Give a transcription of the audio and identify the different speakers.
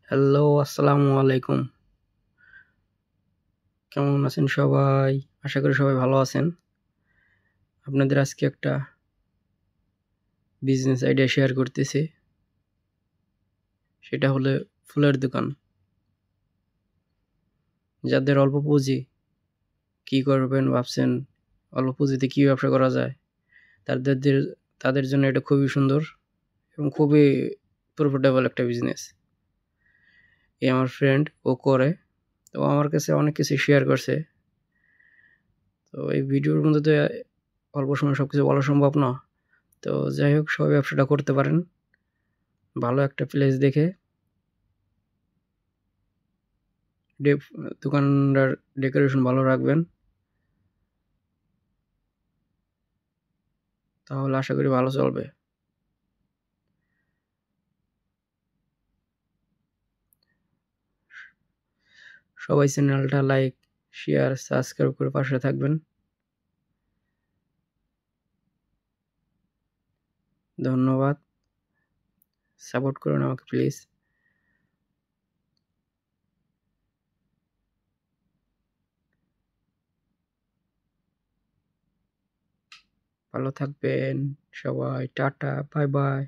Speaker 1: Hello, আসসালামু আলাইকুম। কেমন আছেন সবাই? আশা করি সবাই ভালো আছেন। আপনাদের আজকে একটা বিজনেস আইডিয়া শেয়ার করতেছি। সেটা হলো ফুলের দোকান। যাদের অল্প পুঁজি, কি করবেন ভাবছেন, অল্প পুঁজিতে কি ব্যবসা করা যায়, তাদের তাদের জন্য এটা খুবই সুন্দর এবং খুবই প্রফিটেবল একটা বিজনেস। আমার ফ্রেন্ড ও করে, তো আমার কাছে অনেক কিছু শেয়ার করছে। তো এই ভিডিওর মধ্যে তো অল্প সময়ে সবকিছু বলা সম্ভব না। তো যাই হোক, সবাই ব্যবসাটা করতে পারেন ভালো একটা প্লেস দেখে। দোকানটার ডেকোরেশন ভালো রাখবেন, তাহলে আশা করি ভালো চলবে। সবাই চ্যানেলটা লাইক, শেয়ার, সাবস্ক্রাইব করে পাশে থাকবেন। ধন্যবাদ। সাপোর্ট করুন আমাকে প্লিজ। ভালো থাকবেন সবাই। Tata, bye bye.